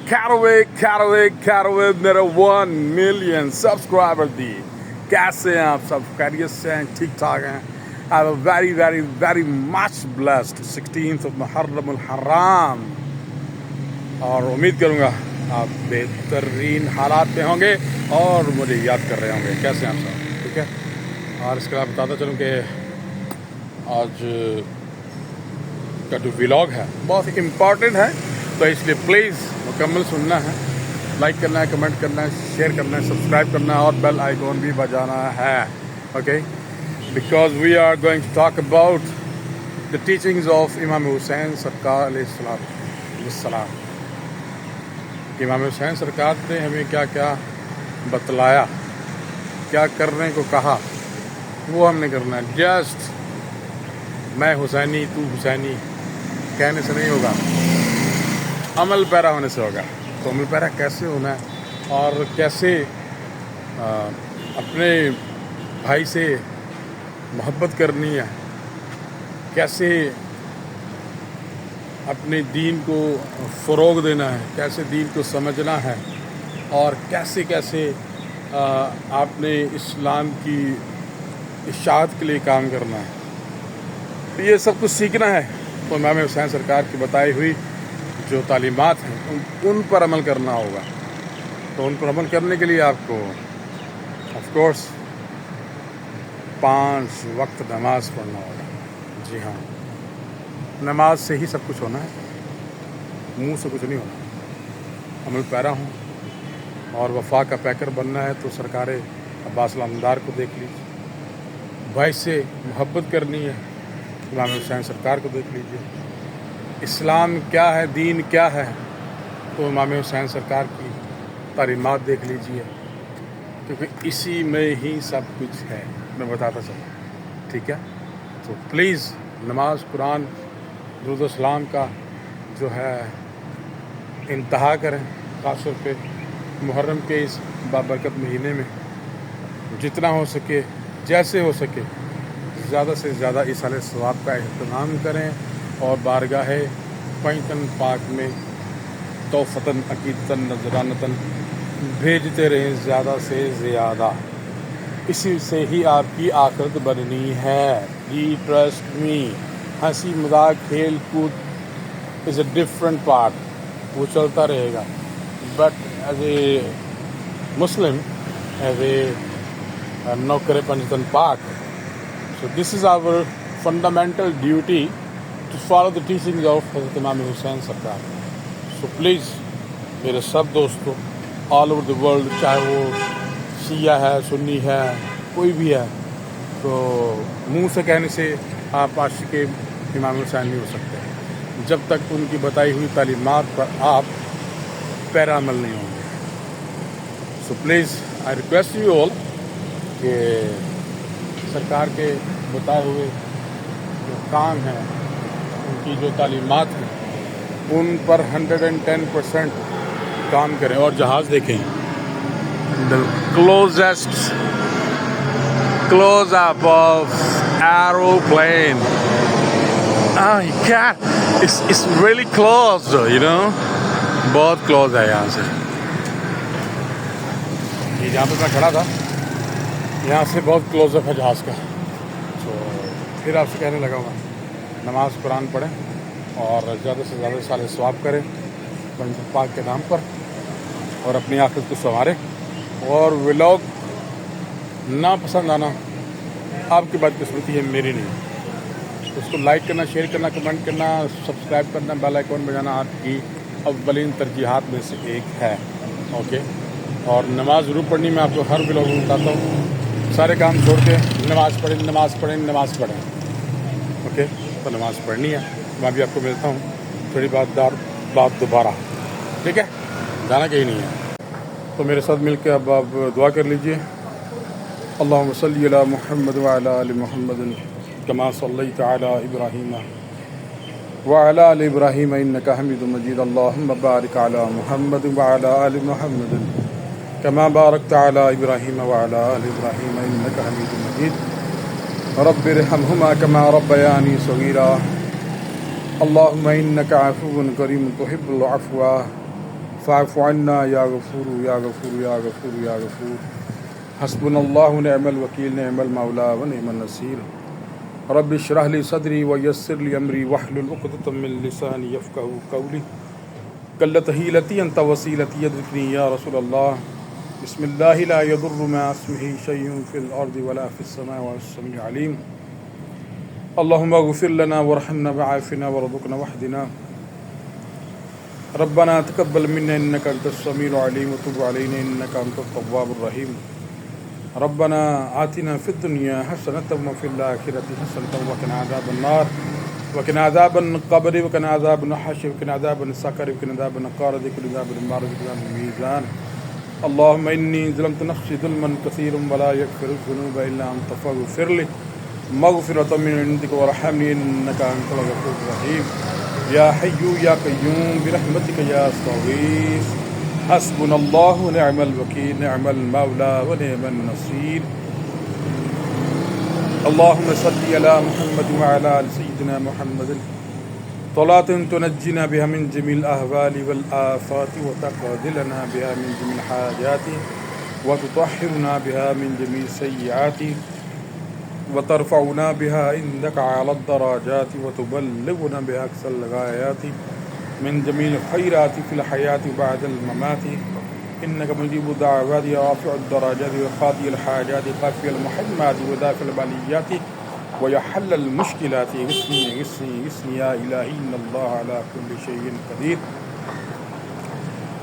Caraway मेरे 1 million subscriber दी। कैसे हैं आप सब? खैरियत से हैं? ठीक ठाक हैं? I am very very very much blessed 16th of Muharram ul Haram, और उम्मीद करूँगा आप बेहतरीन हालात में होंगे और मुझे याद कर रहे होंगे। कैसे हैं आप सब? ठीक है। और इसके बाद बताता चलूँ कि आज का जो व्लॉग है बहुत इम्पॉर्टेंट है, तो इसलिए प्लीज़ मुकम्मल सुनना है, लाइक करना है, कमेंट करना है, शेयर करना है, सब्सक्राइब करना है और बेल आइकॉन भी बजाना है। Okay, because we are going to talk about the teachings of Imam Hussain सरकार अलैहिस्सलाम। इमाम हुसैन सरकार ने हमें क्या क्या बतलाया, क्या करने को कहा, वो हमने करना है। जस्ट मैं हुसैनी तू हुसैनी कहने से नहीं होगा, अमल पैरा होने से होगा। तो अमल पैरा कैसे होना है और कैसे अपने भाई से मोहब्बत करनी है, कैसे अपने दीन को फ़रोग़ देना है, कैसे दीन को समझना है, और कैसे कैसे आपने इस्लाम की इशाअत के लिए काम करना है। तो ये सब कुछ सीखना है तो इमाम हुसैन सरकार की बताई हुई जो तालीमात हैं उन पर अमल करना होगा। तो उन पर अमल करने के लिए आपको ऑफ कोर्स 5 वक्त नमाज पढ़ना होगा। जी हाँ, नमाज से ही सब कुछ होना है, मुंह से कुछ नहीं होना। अमल पैरा हूँ और वफा का पैकर बनना है तो सरकार अब्बास लमदार को देख लीजिए। भाई से मोहब्बत करनी है, इमाम हुसैन सरकार को देख लीजिए। इस्लाम क्या है, दीन क्या है, तो इमाम हुसैन सरकार की तालीमात देख लीजिए, क्योंकि इसी में ही सब कुछ है। मैं बताता चला, ठीक है। तो प्लीज़ नमाज, कुरान, दुरूद सलाम का जो है इंतहा करें, ख़ास तौर पे मुहर्रम के इस बाबरकत महीने में जितना हो सके, जैसे हो सके, ज़्यादा से ज़्यादा इसाले सवाब का एहतमाम करें और बारगाह पैतन पाक में तोफ़तन अकीदतन नजरानतन भेजते रहें ज़्यादा से ज़्यादा। इसी से ही आपकी आखिरत बननी है। जी ट्रस्ट मी। हंसी मजाक खेल कूद इज़ अ डिफरेंट पार्ट, वो चलता रहेगा, but as a Muslim, as a नौकर पंजतन पाक, so this is our fundamental duty to follow the teachings of Hazrat Imam Hussain Sarkar. So please मेरे सब दोस्तों all over the world, चाहे वो शिया है, सुन्नी है, कोई भी है, तो मुंह से कहने से आप आशिक इमाम हुसैन नहीं हो सकते जब तक उनकी बताई हुई तालीमात पर आप पैरा अमल नहीं होंगे। So please I request you all कि सरकार के बताए हुए जो काम हैं, उनकी जो तालीमात हैं, उन पर 110% काम करें। और जहाज़ देखें, the closest close up of aeroplane, it's really close, you know, बहुत क्लोज है यहाँ से। ये जहाँ पे मैं खड़ा था, यहाँ से बहुत क्लोजअप है जहाज़ का। तो फिर आपसे कहने लगा हुआ, नमाज कुरान पढ़ें और ज़्यादा से ज़्यादा साले सवाब करें पंजतन पाक के नाम पर, और अपनी आखिरत को संवारें। और व्लॉग ना पसंद आना आपकी बदकिस्मती है, मेरी नहीं। उसको लाइक करना, शेयर करना, कमेंट करना, सब्सक्राइब करना, बेल आइकॉन बजाना आपकी अव्वलीन तरजीहात में से एक है। ओके, और नमाज़ ज़रूर पढ़नी। मैं आपको हर व्लॉग में बताता हूँ, सारे काम छोड़ के नमाज़ पढ़ें, नमाज़ पढ़ें, नमाज़ पढ़ें। ओके, तो नमाज़ पढ़नी है। मैं भी आपको मिलता हूँ थोड़ी बात दोबारा, ठीक है, जाना कहीं नहीं है। तो मेरे साथ मिल के अब आप दुआ कर लीजिए। अल्लाहुम्मा सल्ली अला मुहम्मद व अला आलि मुहम्मद कमा सल्लैता अला इब्राहीम व अला आलि इब्राहीम इन्नका हमीदुम मजीद। अल्लाहुम्मा बारिक अला मुहम्मद व अला आलि मुहम्मद कमा बारकता अला इब्राहीम व अला आलि इब्राहीम इन्नका हमीदुम मजीद। रब्बिरहमहुमा कमा रब्बयानी सगीरा। अल्लाहुम्मा इन्नका अफ़ुव्वुन करीम तुहिब्बुल अफ़्वा فاعف عنا یا غفور یا غفور یا غفور یا غفور حسبنا اللہ نعم الوکیل نعم المولا و نعم النصیر رب اشرح لی صدری ویسر لی امری واحلل عقدۃ من لسانی یفقهوا قولی قلت حیلتی انت وسیلتی ادرکنی یا رسول اللہ بسم اللہ لا یضر مع اسمہ شیء فی الارض ولا فی السماء والسمیع العلیم اللہم اغفر لنا وارحمنا وعافنا وارزقنا واہدنا ربنا تقبل منا انك انت السميع العليم وتب علينا انك انت التواب الرحيم ربنا آتنا في الدنيا حسنة وفي الآخرة حسنة وقنا عذاب النار وقنا عذاب القبر وقنا عذاب الحشر وقنا عذاب السقر وقنا عذاب النقار وقنا عذاب النار وقنا عذاب الميزان اللهم إني ظلمت نفسي ظلما كثيرا ولا يغفر الذنوب إلا أنت فاغفر لي مغفرة من عندك وارحمني إنك أنت الغفور الرحيم يا حي يا قيوم برحمتك يا استغيث حسبنا الله ونعم الوكيل نعم المولى ونعم النصير اللهم صل على محمد وعلى آل سيدنا محمد صلاة تنجينا بها من جميع الأهوال والآفات وتقضي لنا بها من جميع الحاجات وتطهرنا بها من جميع السيئات وترفعنا بها عندك على الدرجات وتبلغنا بها أقصى الغايات من جميع الخيرات في الحياة بعد الممات إنك مجيب الدعوات رافع الدرجات وقاضي الحاجات قافي المحمات ودافع البليات ويحل المشكلات غثني غثني غثني يا إلهي إن الله على كل شيء قدير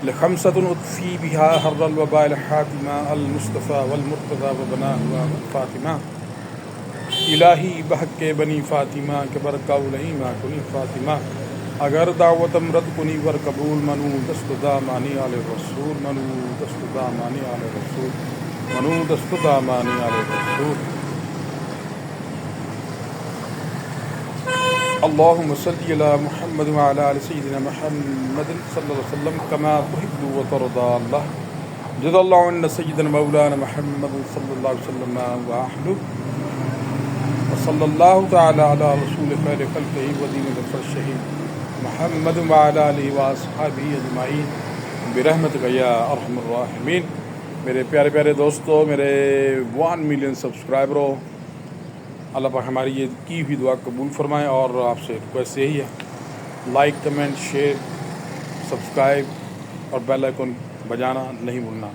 لخمسة أطفي بها حر الوباء الحاتمة المصطفى والمرتضى وبناه فاطمة إلهي بحق بني فاطمة كبر قولي ما كني فاطمة اگر دعوت امرد کنی ور قبول منو دست دامانی آل رسول منو دست دامانی آل رسول منو دست دامانی آل رسول اللهم صل على محمد وعلى آل سيدنا محمد صلى الله عليه وسلم كما تحب وترضى الله جزا الله عنا سيدنا مولانا محمد صلى الله عليه وسلم وأهله وصلى الله تعالى على رسول خير خلقه ودين فرشه محمد وعلى آله وأصحابه أجمعين برحمتك يا أرحم الراحمين میرے پیارے پیارے دوستو، میرے 1 ملین سبسکرائبروں، اللہ پاک ہماری یہ کی ہوئی دعا قبول فرمائے، اور آپ سے ریکویسٹ یہی ہے لائک کمنٹ شیئر سبسکرائب اور بیل آئیکن بجانا نہیں بھولنا۔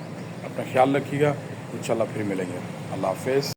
اپنا خیال رکھیے گا، انشاءاللہ پھر ملیں گے۔ اللہ حافظ۔